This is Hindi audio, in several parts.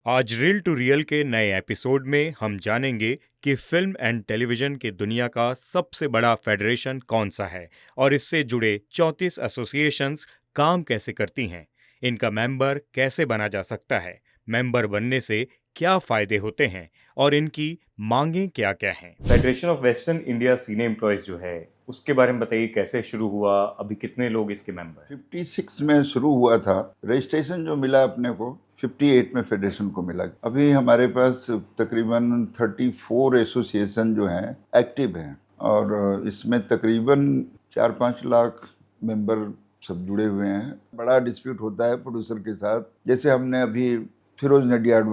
आज रील टू रियल के नए एपिसोड में हम जानेंगे कि फिल्म एंड टेलीविजन की दुनिया का सबसे बड़ा फेडरेशन कौन सा है और इससे जुड़े 34 एसोसिएशंस काम कैसे करती हैं, इनका मेंबर कैसे बना जा सकता है, मेंबर बनने से क्या फायदे होते हैं और इनकी मांगें क्या क्या हैं। फेडरेशन ऑफ वेस्टर्न इंडिया सीने एम्प्लॉयज जो है उसके बारे में बताइए, कैसे शुरू हुआ, अभी कितने लोग इसके मेंबर हैं? 56 में शुरू हुआ था। रजिस्ट्रेशन जो मिला अपने को 58 में फेडरेशन को मिला। अभी हमारे पास तकरीबन 34 एसोसिएशन जो हैं एक्टिव हैं और इसमें तकरीबन 4-5 लाख मेंबर सब जुड़े हुए हैं। बड़ा डिस्प्यूट होता है प्रोड्यूसर के साथ। जैसे हमने अभी फिरोज नडियाड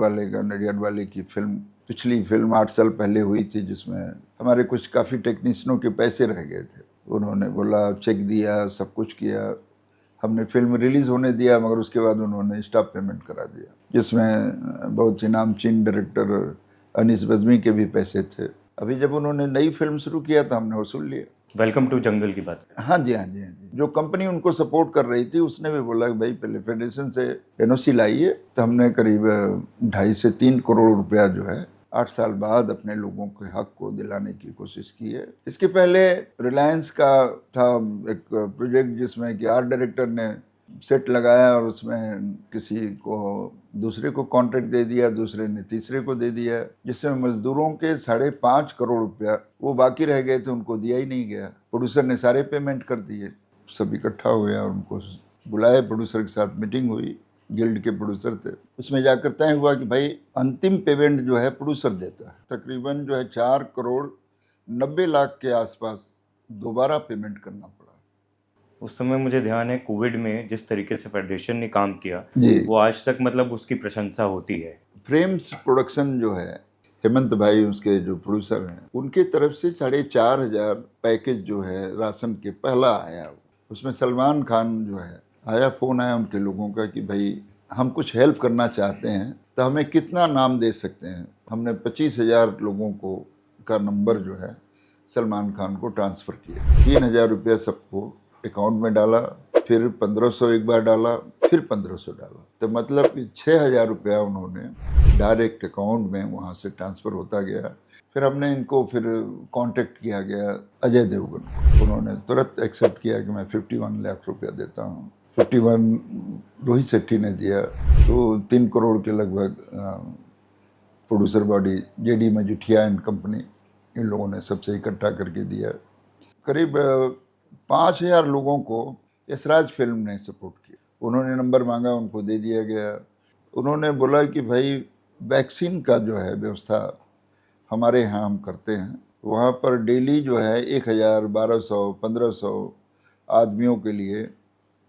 वाले की फिल्म, पिछली फिल्म 8 साल पहले हुई थी, जिसमें हमारे कुछ काफ़ी टेक्नीशियनों के पैसे रह गए थे। उन्होंने बोला, चेक दिया, सब कुछ किया, हमने फिल्म रिलीज़ होने दिया, मगर उसके बाद उन्होंने स्टॉप पेमेंट करा दिया, जिसमें बहुत से नामचीन डायरेक्टर अनीस बज़मी के भी पैसे थे। अभी जब उन्होंने नई फिल्म शुरू किया तो हमने वसूल लिया। वेलकम टू जंगल की बात। हाँ जी, हाँ जी, हाँ जी। जो कंपनी उनको सपोर्ट कर रही थी उसने भी बोला कि भाई पहले फेडरेशन से एनओसी लाइए, तो हमने करीब 2.5 से 3 करोड़ रुपया जो है 8 साल बाद अपने लोगों के हक को दिलाने की कोशिश की है। इसके पहले रिलायंस का था एक प्रोजेक्ट जिसमें कि आर्ट डायरेक्टर ने सेट लगाया और उसमें किसी को दूसरे को कॉन्ट्रैक्ट दे दिया, दूसरे ने तीसरे को दे दिया, जिसमें मजदूरों के 5.5 करोड़ रुपया वो बाकी रह गए थे, उनको दिया ही नहीं गया। प्रोड्यूसर ने सारे पेमेंट कर दिए। सब इकट्ठा हुए और उनको बुलाए, प्रोड्यूसर के साथ मीटिंग हुई, गिल्ड के प्रोड्यूसर थे। उसमें जाकर तय हुआ कि भाई अंतिम पेमेंट जो है प्रोड्यूसर देता है। तकरीबन जो है 4 करोड़ 90 लाख के आसपास दोबारा पेमेंट करना पड़ा। उस समय मुझे ध्यान है, कोविड में जिस तरीके से फेडरेशन ने काम किया जी, वो आज तक मतलब उसकी प्रशंसा होती है। फ्रेम्स प्रोडक्शन जो है, हेमंत भाई उसके जो प्रोड्यूसर हैं, उनके तरफ से 4,500 पैकेज जो है राशन के पहला आया। उसमें सलमान खान जो है आया, फ़ोन आया उनके लोगों का कि भाई हम कुछ हेल्प करना चाहते हैं, तो हमें कितना नाम दे सकते हैं। हमने 25,000 लोगों को का नंबर जो है सलमान खान को ट्रांसफ़र किया। 3,000 रुपया सबको अकाउंट में डाला, फिर 1,500 एक बार डाला, फिर 1,500 डाला, तो मतलब कि 6,000 रुपया उन्होंने डायरेक्ट अकाउंट में वहाँ से ट्रांसफ़र होता गया। फिर हमने इनको फिर कांटेक्ट किया गया अजय देवगन को। उन्होंने तुरंत एक्सेप्ट किया कि मैं 51 लाख रुपया देता हूँ। 51 रोहित शेट्टी ने दिया, तो 3 करोड़ के लगभग producer body JD Majithia and company, इन लोगों ने सबसे इकट्ठा करके दिया। करीब 5,000 लोगों को यशराज फिल्म ने सपोर्ट किया। उन्होंने नंबर मांगा, उनको दे दिया गया। उन्होंने बोला कि भाई वैक्सीन का जो है व्यवस्था हमारे यहाँ हम करते हैं। वहाँ पर डेली जो है 1,000, 1,200, 1,500 आदमियों के लिए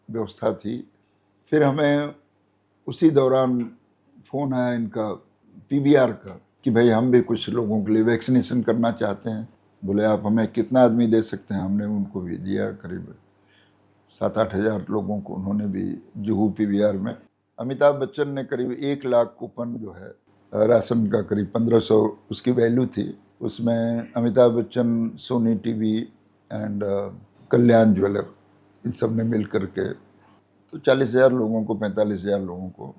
व्यवस्था थी। फिर हमें उसी दौरान फ़ोन आया इनका पीबीआर का कि भाई हम भी कुछ लोगों के लिए वैक्सीनेशन करना चाहते हैं। बोले आप हमें कितना आदमी दे सकते हैं? हमने उनको भी दिया, करीब 7-8 हज़ार लोगों को उन्होंने भी जुहू पीवीआर में। अमिताभ बच्चन ने करीब 1 लाख कूपन जो है राशन का, करीब 1,500 उसकी वैल्यू थी। उसमें Amitabh Bachchan, Sony TV and Kalyan jeweller, इन सब ने मिल करके तो 40,000 लोगों को, 45,000 लोगों को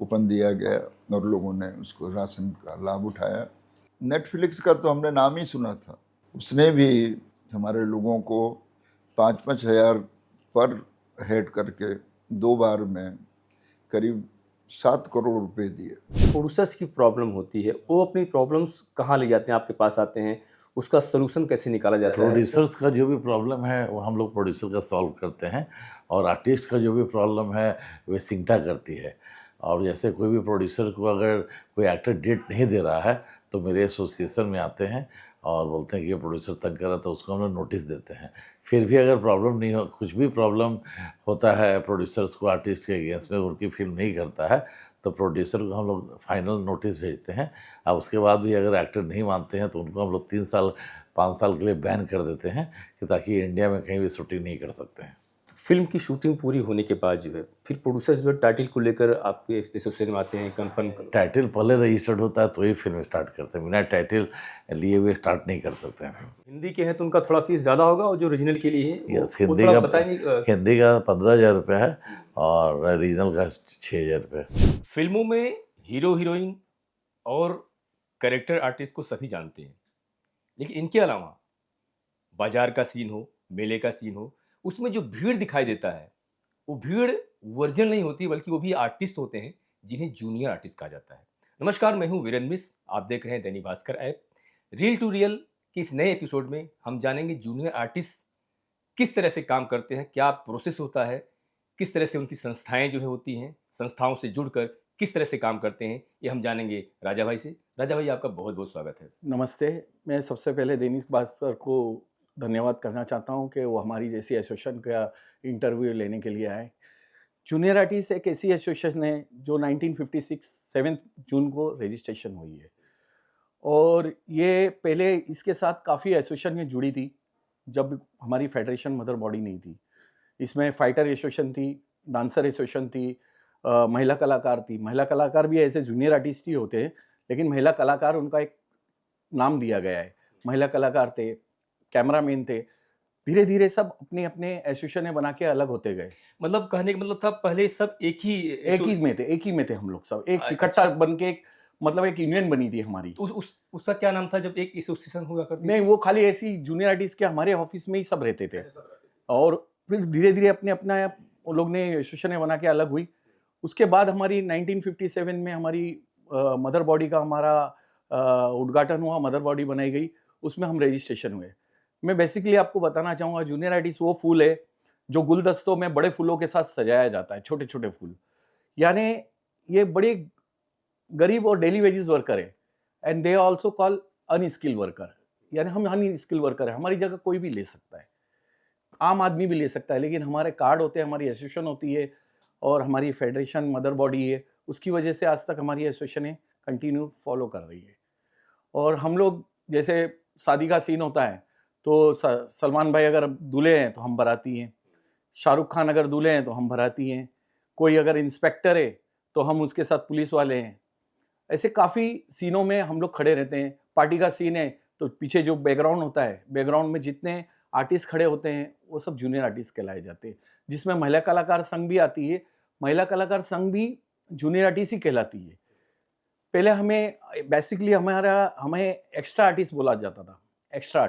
कूपन दिया गया और लोगों ने उसको राशन का लाभ उठाया। नेटफ्लिक्स का तो हमने नाम ही सुना था, उसने भी हमारे लोगों को 5-5 हज़ार पर हेड करके 2 बार में करीब 7 करोड़ रुपए दिए। प्रोड्यूसर्स की प्रॉब्लम होती है, वो अपनी प्रॉब्लम्स कहाँ ले जाते हैं? आपके पास आते हैं, उसका सलूशन कैसे निकाला जाता है? प्रोड्यूसर्स का जो भी प्रॉब्लम है वो हम लोग प्रोड्यूसर का सॉल्व करते हैं, और आर्टिस्ट का जो भी प्रॉब्लम है वे सिंटा करती है। और जैसे कोई भी प्रोड्यूसर को अगर कोई एक्टर डेट नहीं दे रहा है तो मेरे एसोसिएशन में आते हैं और बोलते हैं कि ये प्रोड्यूसर तंग कर रहा, तो उसको हम लोग नोटिस देते हैं। फिर भी अगर प्रॉब्लम नहीं हो, कुछ भी प्रॉब्लम होता है प्रोड्यूसर्स को आर्टिस्ट के अगेंस्ट में, उनकी फिल्म नहीं करता है, तो प्रोड्यूसर को हम लोग फाइनल नोटिस भेजते हैं। अब उसके बाद भी अगर एक्टर नहीं मानते हैं तो उनको हम लोग 3 साल 5 साल के लिए बैन कर देते हैं, कि ताकि इंडिया में कहीं भी शूटिंग नहीं कर सकते हैं। फिल्म की शूटिंग पूरी होने के बाद जो है, फिर प्रोड्यूसर्स जो है टाइटल को लेकर आपके एसोसिएशन में आते हैं, कंफर्म कर। टाइटल पहले रजिस्टर्ड होता है तो ही फिल्म स्टार्ट करते हैं, बिना टाइटल लिए हुए स्टार्ट नहीं कर सकते हैं। हिंदी के हैं तो उनका थोड़ा फीस ज़्यादा होगा, और जो ओरिजिनल के लिए है यस, वो थोड़ा बताएंगे। हिंदी का 15,000 रुपये है और रीजनल का 6,000 रुपये। फिल्मों में हीरो हीरोइन और कैरेक्टर आर्टिस्ट को सभी जानते हैं, लेकिन इनके अलावा बाजार का सीन हो, मेले का सीन हो, उसमें जो भीड़ दिखाई देता है, वो भीड़ वर्जिनल नहीं होती, बल्कि वो भी आर्टिस्ट होते हैं जिन्हें जूनियर आर्टिस्ट कहा जाता है। नमस्कार, मैं हूं वीरेंद्र मिश्र, आप देख रहे हैं Dainik Bhaskar app. Reel to real के इस नए एपिसोड में हम जानेंगे जूनियर आर्टिस्ट किस तरह से काम करते हैं, क्या प्रोसेस होता है, किस तरह से उनकी संस्थाएं जो है होती हैं, संस्थाओं से जुड़कर किस तरह से काम करते हैं, ये हम जानेंगे राजा भाई से। राजा भाई, आपका बहुत बहुत स्वागत है। नमस्ते। मैं सबसे पहले दैनिक भास्कर को धन्यवाद करना चाहता हूं कि वो हमारी जैसी एसोसिएशन का इंटरव्यू लेने के लिए आए। जूनियर आर्टिस्ट एक ऐसी एसोसिएशन है जो 1956 7 जून को रजिस्ट्रेशन हुई है, और ये पहले इसके साथ काफ़ी एसोसिएशन में जुड़ी थी जब हमारी फेडरेशन मदर बॉडी नहीं थी। इसमें फाइटर एसोसिएशन थी, डांसर एसोसिएशन थी, महिला कलाकार थी। महिला कलाकार भी ऐसे जूनियर आर्टिस्ट ही होते हैं, लेकिन महिला कलाकार उनका एक नाम दिया गया है। महिला कलाकार थे, कैमरामैन थे। धीरे धीरे सब अपने अपने एसोसिएशन बना के अलग होते गए। मतलब कहने का मतलब था, पहले सब एक ही में थे हम लोग सब एक अच्छा। इकट्ठा बन के मतलब एक यूनियन बनी थी हमारी। तो उसका क्या नाम था जब एक एसोसिएशन हुआ करती थी? नहीं, वो खाली ऐसी जूनियर आर्टिस्ट के हमारे ऑफिस में ही सब रहते थे, और फिर धीरे धीरे अपने अपना वो लोग ने एसोसिएशन बना के अलग हुई। उसके बाद हमारी 1957 में हमारी मदर बॉडी का हमारा उद्घाटन हुआ, मदर बॉडी बनाई गई, उसमें हम रजिस्ट्रेशन हुए। मैं बेसिकली आपको बताना चाहूँगा, जूनियर आर्टिस्ट वो फूल है जो गुलदस्तों में बड़े फूलों के साथ सजाया जाता है, छोटे छोटे फूल। यानी ये बड़े गरीब और डेली वेजेस वर्कर है, and they also call unskilled worker. यानी हम अनस्किल वर्कर है, हमारी जगह कोई भी ले सकता है, आम आदमी भी ले सकता है, लेकिन हमारे कार्ड होते हैं, हमारी एसोसिएशन होती है और हमारी फेडरेशन मदर बॉडी है, उसकी वजह से आज तक हमारी एसोसिएशन कंटिन्यू फॉलो कर रही है। और हम लोग जैसे शादी का सीन होता है तो सलमान भाई अगर दूल्हे हैं तो हम बाराती हैं, शाहरुख खान अगर दूल्हे हैं तो हम बाराती हैं, कोई अगर इंस्पेक्टर है तो हम उसके साथ पुलिस वाले हैं। ऐसे काफ़ी सीनों में हम लोग खड़े रहते हैं। पार्टी का सीन है तो पीछे जो बैकग्राउंड होता है, बैकग्राउंड में जितने आर्टिस्ट खड़े होते हैं वो सब जूनियर आर्टिस्ट कहलाए जाते हैं, जिसमें महिला कलाकार संघ भी आती है। महिला कलाकार संघ भी जूनियर आर्टिस्ट ही कहलाती है। पहले हमें बेसिकली हमें एक्स्ट्रा आर्टिस्ट बोला जाता था। एक्स्ट्रा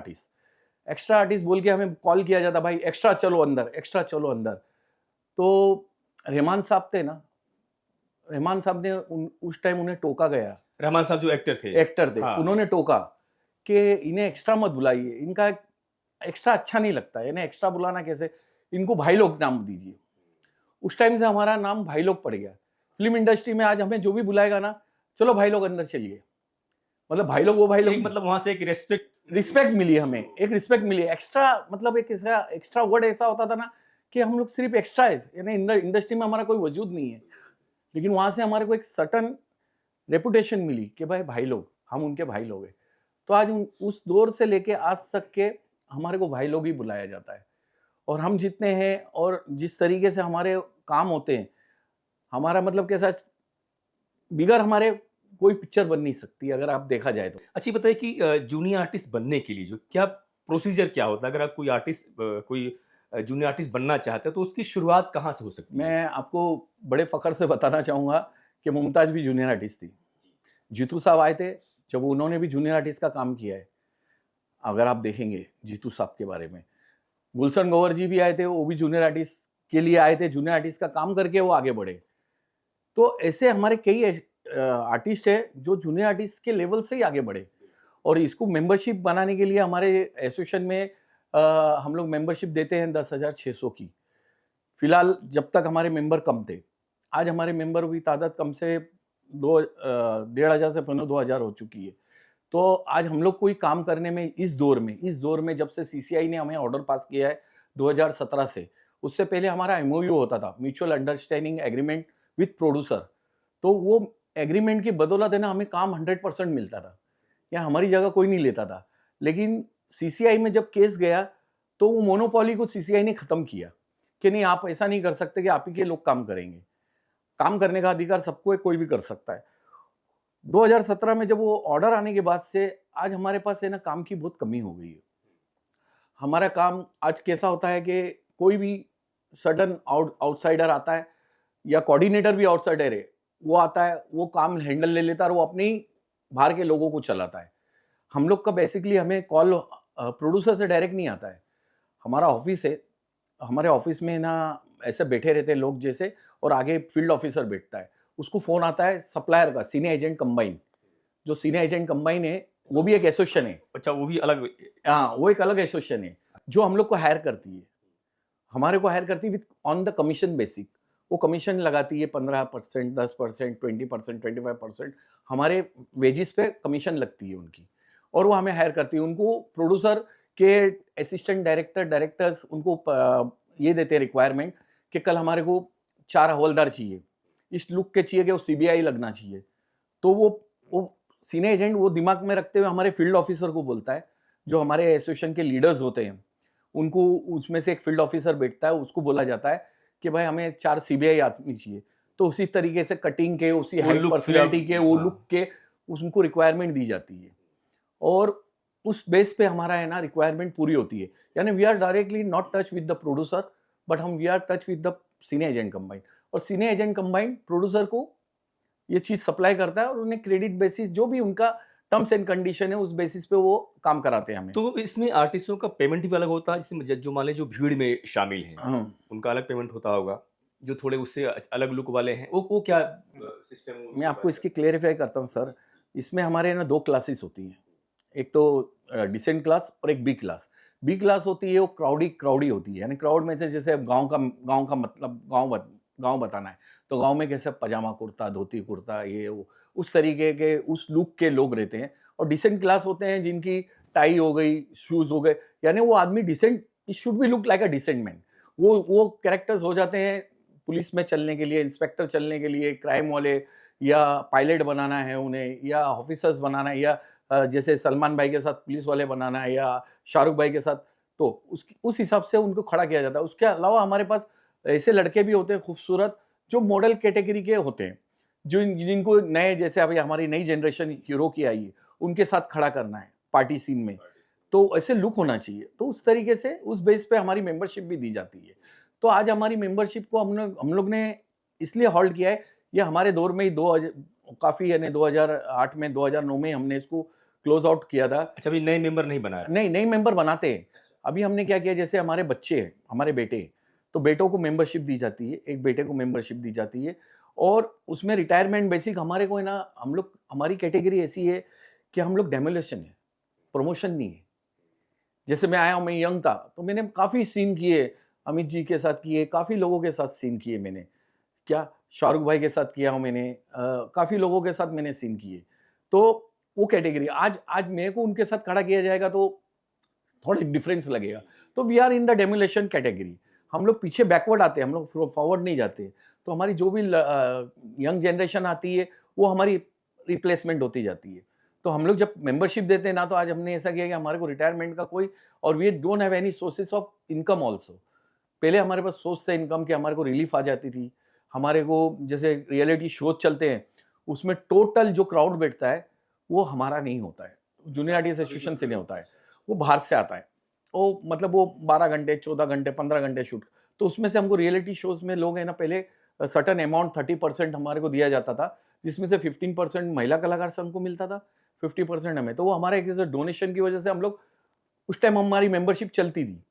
आर्टिस्ट बोल के हमें कॉल किया जाता, भाई एक्स्ट्रा चलो अंदर, एक्स्ट्रा चलो अंदर। तो रहमान साहब थे ना, रहमान साहब ने उस टाइम उन्हें टोका गया। रहमान साहब जो एक्टर थे, हाँ। उन्होंने टोका कि इन्हें एक्स्ट्रा मत बुलाइए, इनका एक्स्ट्रा अच्छा नहीं लगता है, इन्हें एक्स्ट्रा बुलाना कैसे, इनको भाई लोग नाम दीजिए। उस टाइम से हमारा नाम भाई लोग पड़ गया। फिल्म इंडस्ट्री में आज हमें जो भी बुलाएगा ना, चलो भाई लोग अंदर चलिए, मतलब भाई लोग, वो भाई लोग, मतलब वहां से एक रिस्पेक्ट मिली, हमें एक रिस्पेक्ट मिली। एक्स्ट्रा मतलब एक एक्स्ट्रा वर्ड ऐसा होता था ना कि हम लोग सिर्फ एक्स्ट्रा है, यानी इंडस्ट्री में हमारा कोई वजूद नहीं है, लेकिन वहां से हमारे को एक सर्टन रेपुटेशन मिली कि भाई लोग, हम उनके भाई लोग हैं। तो आज उस दौर से लेके आज तक के हमारे को भाई लोग ही बुलाया जाता है। और हम जितने हैं और जिस तरीके से हमारे काम होते हैं, हमारा मतलब कैसा, बिगर हमारे कोई पिक्चर बन नहीं सकती अगर आप देखा जाए तो। अच्छी बताइए कि जूनियर आर्टिस्ट बनने के लिए जो क्या प्रोसीजर क्या होता है? अगर आप कोई जूनियर आर्टिस्ट बनना चाहते हैं तो उसकी शुरुआत कहाँ से हो सकती है? मैं आपको बड़े फख्र से बताना चाहूँगा कि मुमताज़ भी जूनियर आर्टिस्ट थी। जीतू साहब आए थे, जब उन्होंने भी जूनियर आर्टिस्ट का काम किया है। अगर आप देखेंगे जीतू साहब के बारे में, गुलशन ग्रोवर जी भी आए थे, वो भी जूनियर आर्टिस्ट के लिए आए थे, जूनियर आर्टिस्ट का काम करके वो आगे बढ़े। तो ऐसे हमारे कई आर्टिस्ट है जो जूनियर आर्टिस्ट के लेवल से ही आगे बढ़े। और इसको मेंबरशिप बनाने के लिए हमारे एसोसिएशन में हम लोग मेंबरशिप देते हैं 10,600 की। फिलहाल जब तक हमारे मेंबर कम थे, आज हमारे मेंबर की तादाद कम से 1,500 से 2,000 हो चुकी है। तो आज हम लोग कोई काम करने में इस दौर में जब से सीसीआई ने हमें ऑर्डर पास किया है 2017 से, उससे पहले हमारा एमओयू होता था, mutual understanding agreement with producer. तो वो एग्रीमेंट की बदौलत है ना, हमें काम 100% मिलता था, या हमारी जगह कोई नहीं लेता था। लेकिन सीसीआई में जब केस गया तो वो मोनोपोली को सीसीआई ने खत्म किया कि नहीं, आप ऐसा नहीं कर सकते कि आप ही के लोग काम करेंगे। काम करने का अधिकार सबको है, कोई भी कर सकता है। 2017 में जब वो ऑर्डर आने के बाद से आज हमारे पास है ना काम की बहुत कमी हो गई है। हमारा काम आज कैसा होता है कि कोई भी सडन आउटसाइडर आता है या कोऑर्डिनेटर भी आउटसाइडर है, वो आता है, वो काम हैंडल ले लेता है और वो अपने ही बाहर के लोगों को चलाता है। हम लोग का बेसिकली हमें कॉल प्रोड्यूसर से डायरेक्ट नहीं आता है। हमारा ऑफिस है, हमारे ऑफिस में ना ऐसे बैठे रहते हैं लोग जैसे, और आगे फील्ड ऑफिसर बैठता है, उसको फ़ोन आता है सप्लायर का, सीनियर एजेंट कंबाइन। जो सीनियर एजेंट कंबाइन है वो भी एक एसोसिएशन है। अच्छा, वो भी अलग। हाँ, वो एक अलग एसोसिएशन है जो हम लोग को हायर करती है, हमारे को हायर करती है with on the commission basic. वो कमीशन लगाती है 15%, 10%, 20%, 25%, हमारे वेजिस पे कमीशन लगती है उनकी, और वो हमें हायर करती है। उनको प्रोड्यूसर के असिस्टेंट डायरेक्टर, डायरेक्टर्स उनको ये देते हैं रिक्वायरमेंट कि कल हमारे को 4 हवलदार चाहिए, इस लुक के चाहिए कि वो सीबीआई लगना चाहिए। तो वो सीनियर एजेंट वो दिमाग में रखते हुए हमारे फील्ड ऑफिसर को बोलता है, जो हमारे एसोसिएशन के लीडर्स होते हैं, उनको उसमें से एक फील्ड ऑफिसर बैठता है, उसको बोला जाता है कि भाई हमें 4 सीबीआई आदमी चाहिए। तो उसी तरीके से कटिंग के, उसी वो हाइट look पर्सनैलिटी के, वो हाँ। लुक के उनको रिक्वायरमेंट दी जाती है, और उस बेस पे हमारा है ना रिक्वायरमेंट पूरी होती है। यानी we are directly not touch with the producer, but we are touch with the senior agent combine, और सीनियर एजेंट कंबाइन प्रोड्यूसर को ये चीज सप्लाई करता है, और उन्हें क्रेडिट बेसिस जो भी उनका टर्म्स एंड कंडीशन है उस बेसिस पे वो काम कराते हैं हमें। तो इसमें आर्टिस्टों का पेमेंट भी अलग होता है, जैसे जो मान लें जो भीड़ में शामिल हैं हाँ, उनका अलग पेमेंट होता होगा, जो थोड़े उससे अलग लुक वाले हैं वो क्या सिस्टम? मैं आपको इसकी क्लेरिफाई करता हूँ सर। इसमें हमारे ना 2 क्लासेस होती हैं, एक तो डिसेंट क्लास और एक बी क्लास। बी क्लास होती है वो क्राउडी होती है, यानी क्राउड में से जैसे गांव का मतलब गांव बताना है, तो गांव में कैसे पजामा कुर्ता, धोती कुर्ता, ये वो उस तरीके के उस लुक के लोग रहते हैं। और डिसेंट क्लास होते हैं जिनकी टाई हो गई, शूज हो गए, यानी वो आदमी decent, it should be look like a decent man. वो कैरेक्टर्स हो जाते हैं पुलिस में चलने के लिए, इंस्पेक्टर चलने के लिए, क्राइम वाले, या पायलट बनाना है उन्हें, या ऑफिसर्स बनाना है, या जैसे सलमान भाई के साथ पुलिस वाले बनाना है, या शाहरुख भाई के साथ, तो उस हिसाब से उनको खड़ा किया जाता है। उसके अलावा हमारे पास ऐसे लड़के भी होते हैं खूबसूरत, जो मॉडल कैटेगरी के होते हैं, जिनको नए, जैसे अभी हमारी नई जनरेशन हीरो की आई है, उनके साथ खड़ा करना है पार्टी सीन में, तो ऐसे लुक होना चाहिए। तो उस तरीके से उस बेस पे हमारी मेंबरशिप भी दी जाती है। तो आज हमारी मेंबरशिप को हम लोग ने इसलिए हॉल्ट किया है, ये हमारे दौर में ही काफ़ी, यानी 2008 में, 2009 में हमने इसको क्लोज आउट किया था। अच्छा, अभी नए मेंबर नहीं बनाया? नहीं, नए मेंबर बनाते हैं। अभी हमने क्या किया, जैसे हमारे बच्चे हैं, हमारे बेटे हैं, तो बेटों को मेंबरशिप दी जाती है, एक बेटे को मेंबरशिप दी जाती है, और उसमें रिटायरमेंट बेसिक हमारे को है ना, हमारी कैटेगरी ऐसी है कि हम लोग डेमोलेशन है, प्रमोशन नहीं है। जैसे मैं आया हूँ, मैं यंग था, तो मैंने काफ़ी सीन किए, अमित जी के साथ किए, काफ़ी लोगों के साथ सीन किए मैंने। क्या शाहरुख भाई के साथ किया हूँ मैंने, काफ़ी लोगों के साथ मैंने सीन किए। तो वो कैटेगरी आज मेरे को उनके साथ खड़ा किया जाएगा तो थोड़ा डिफरेंस लगेगा। तो we are in the demolition category. हम लोग पीछे बैकवर्ड आते हैं, हम लोग फॉरवर्ड नहीं जाते। तो हमारी जो भी यंग जनरेशन आती है वो हमारी रिप्लेसमेंट होती जाती है। तो हम लोग जब मेंबरशिप देते हैं ना, तो आज हमने ऐसा किया कि हमारे को रिटायरमेंट का कोई, और we don't have any sources of income also. पहले हमारे पास सोर्स था इनकम के, हमारे को रिलीफ आ जाती थी। हमारे को जैसे रियलिटी शोज चलते हैं, उसमें टोटल जो क्राउड बैठता है वो हमारा नहीं होता है, जूनियर आर्टिस्ट एसोसिएशन से नहीं होता है, वो बाहर से आता है। वो मतलब वो 12 घंटे, 14 घंटे, 15 घंटे शूट, तो उसमें से हमको रियलिटी शोज में लोग है ना, पहले सर्टन अमाउंट 30% हमारे को दिया जाता था, जिसमें से 15% महिला कलाकार संघ को मिलता था, 50% हमें। तो वो हमारे एक जैसे डोनेशन की वजह से हम लोग, उस टाइम हमारी मेंबरशिप चलती थी,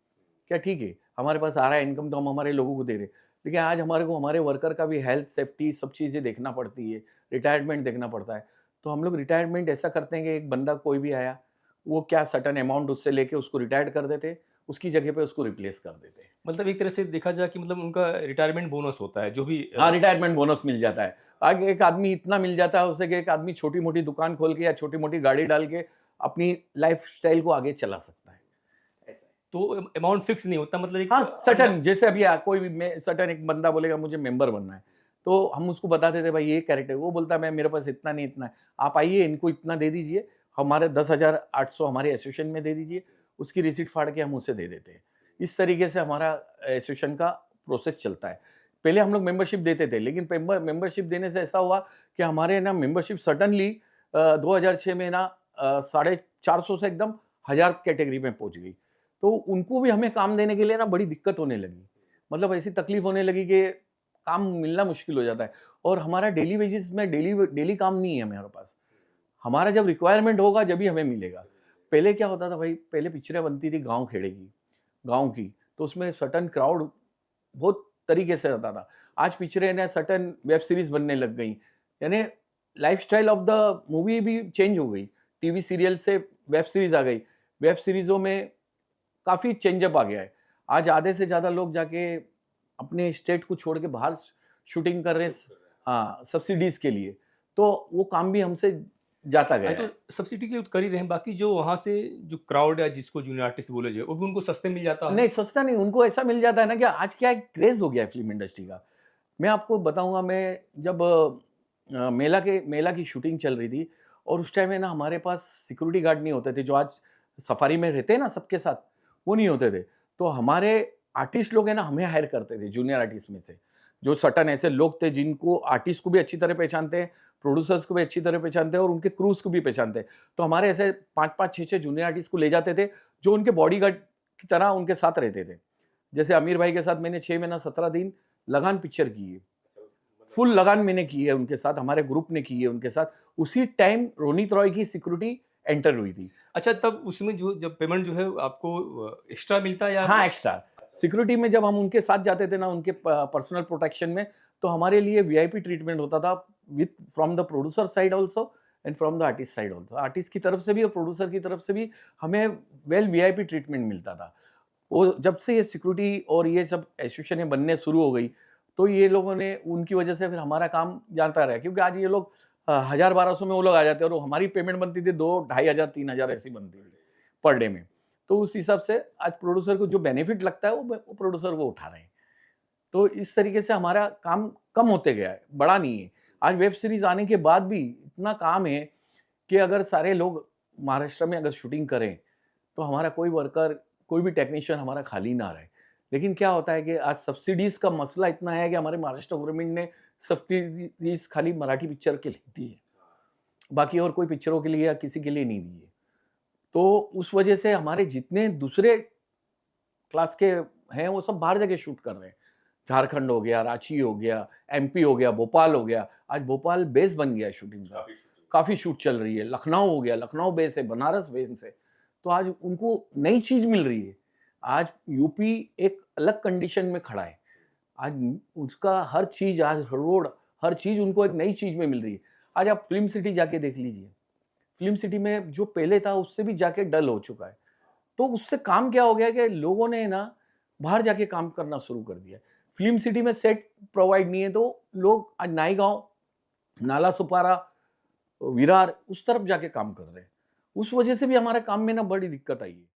क्या ठीक है हमारे पास आ रहा है इनकम, तो हम हमारे लोगों को दे रहे। लेकिन आज हमारे को हमारे वर्कर का भी हेल्थ, सेफ्टी, सब चीज़ें देखना पड़ती है, रिटायरमेंट देखना पड़ता है। तो हम लोग रिटायरमेंट ऐसा करते हैं कि एक बंदा कोई भी आया, वो क्या सर्टन अमाउंट उससे लेके उसको रिटायर्ड कर देते, उसकी जगह पे उसको रिप्लेस कर देते। मतलब एक तरह से देखा जाए कि मतलब उनका रिटायरमेंट बोनस होता है जो भी हाँ, रिटायरमेंट बोनस मिल जाता है। आगे एक आदमी इतना मिल जाता है उसे कि एक आदमी छोटी मोटी दुकान खोल के या छोटी मोटी गाड़ी डाल के अपनी लाइफ स्टाइल को आगे चला सकता है। ऐसा है। तो अमाउंट फिक्स नहीं होता, मतलब एक हाँ, सर्टन, जैसे अभी कोई भी सर्टन एक बंदा बोलेगा मुझे मेंबर बनना है, तो हम उसको बताते थे भाई ये कैरेक्टर, वो बोलता है मैं, मेरे पास इतना नहीं, इतना है, आप आइए इनको इतना दे दीजिए, हमारे 10,800 हमारे एसोसिएशन में दे दीजिए, उसकी रिसीट फाड़ के हम उसे दे देते हैं। इस तरीके से हमारा एसोसिएशन का प्रोसेस चलता है। पहले हम लोग मेंबरशिप देते थे, लेकिन मेंबरशिप देने से ऐसा हुआ कि हमारे ना मेंबरशिप सडनली 2006 में ना 450 से एकदम 1000 कैटेगरी में पहुंच गई। तो उनको भी हमें काम देने के लिए ना बड़ी दिक्कत होने लगी, मतलब ऐसी तकलीफ होने लगी कि काम मिलना मुश्किल हो जाता है। और हमारा डेली वेजेस में डेली काम नहीं है हमारे पास। हमारा जब रिक्वायरमेंट होगा जब ही हमें मिलेगा। पहले क्या होता था भाई, पहले पिक्चरें बनती थी गाँव खेड़े की, गाँव की, तो उसमें सर्टेन क्राउड बहुत तरीके से रहता था। आज पिक्चरें ना सर्टेन वेब सीरीज़ बनने लग गई। यानी लाइफ़स्टाइल ऑफ द मूवी भी चेंज हो गई। टीवी सीरियल से वेब सीरीज़ आ गई। वेब सीरीज़ों में काफ़ी चेंजअप आ गया है। आज आधे से ज़्यादा लोग जाके अपने स्टेट को छोड़ के बाहर शूटिंग कर रहे हैं, हाँ, सब्सिडीज़ के लिए। तो वो काम भी हमसे जाता गया तो है। सब्सिडी के लिए तो कर ही रहे हैं, बाकी जो वहाँ से जो क्राउड है जिसको जूनियर आर्टिस्ट बोले जाए वो भी उनको सस्ते मिल जाता है। नहीं, सस्ता नहीं, उनको ऐसा मिल जाता है ना कि आज क्या है, क्रेज़ हो गया है फ़िल्म इंडस्ट्री का। मैं आपको बताऊँगा, मैं जब मेला की शूटिंग चल रही थी और उस टाइम में ना हमारे पास सिक्योरिटी गार्ड नहीं होते थे, जो आज सफारी में रहते हैं ना सबके साथ, वो नहीं होते थे। तो हमारे आर्टिस्ट लोग हैं ना, हमें हायर करते थे जूनियर आर्टिस्ट में से। जो सर्टेन ऐसे लोग थे जिनको आर्टिस्ट को भी अच्छी तरह पहचानते हैं, प्रोड्यूसर्स को भी अच्छी तरह पहचानते हैं और उनके क्रूज़ को भी पहचानते हैं। तो हमारे ऐसे 5-5, 6-6 जूनियर आर्टिस्ट को ले जाते थे, जो उनके बॉडीगार्ड की तरह उनके साथ रहते थे। जैसे आमिर भाई के साथ मैंने 6 महीना 17 दिन लगान पिक्चर की है। फुल लगान मैंने की है उनके साथ, हमारे ग्रुप ने की है उनके साथ। उसी टाइम रोनित रॉय की सिक्योरिटी एंटर हुई थी। अच्छा, तब उसमें जो जब पेमेंट जो है आपको एक्स्ट्रा मिलता है या हाँ, एक्स्ट्रा सिक्योरिटी में जब हम उनके साथ जाते थे ना, उनके पर्सनल प्रोटेक्शन में, तो हमारे लिए वीआईपी ट्रीटमेंट होता था, with from the producer side also and from the artist side also. Artist की तरफ से भी और प्रोड्यूसर की तरफ से भी हमें वेल वीआईपी ट्रीटमेंट मिलता था। वो जब से ये सिक्योरिटी और ये सब एसोसिएशनें बनने शुरू हो गई, तो ये लोगों ने, उनकी वजह से फिर हमारा काम जाता रहा, क्योंकि आज ये लोग 1000-1200 में वो लोग आ जाते हैं और हमारी पेमेंट बनती थी 2, 2500-3000 ऐसी बनती थी पर डे में। तो उस हिसाब से आज प्रोड्यूसर को जो बेनिफिट लगता है वो प्रोड्यूसर वो उठा रहे हैं। तो इस तरीके से हमारा काम कम होते गया है, बड़ा नहीं है। आज वेब सीरीज़ आने के बाद भी इतना काम है कि अगर सारे लोग महाराष्ट्र में अगर शूटिंग करें, तो हमारा कोई वर्कर, कोई भी टेक्नीशियन हमारा खाली ना रहे। लेकिन क्या होता है कि आज सब्सिडीज़ का मसला इतना है कि हमारे महाराष्ट्र गवर्नमेंट ने सब्सिडीज़ खाली मराठी पिक्चर के लिए दी है। बाकी और कोई पिक्चरों के लिए या किसी के लिए नहीं दी है। तो उस वजह से हमारे जितने दूसरे क्लास के हैं वो सब बाहर जाके शूट कर रहे हैं। झारखंड हो गया, रांची हो गया, एमपी हो गया, भोपाल हो गया। आज भोपाल बेस बन गया है शूटिंग का। काफ़ी शूट चल रही है। लखनऊ हो गया, लखनऊ बेस है, बनारस बेस है। तो आज उनको नई चीज़ मिल रही है। आज यूपी एक अलग कंडीशन में खड़ा है। आज उसका हर चीज़, आज रोड, हर चीज़ उनको एक नई चीज़ में मिल रही है। आज आप फ़िल्म सिटी जाके देख लीजिए। फ़िल्म सिटी में जो पहले था उससे भी जाके डल हो चुका है। तो उससे काम क्या हो गया कि लोगों ने ना बाहर जाके काम करना शुरू कर दिया। फ़िल्म सिटी में सेट प्रोवाइड नहीं है, तो लोग आज नाईगाँव, नाला सुपारा, विरार उस तरफ जाके काम कर रहे हैं। उस वजह से भी हमारे काम में ना बड़ी दिक्कत आई है।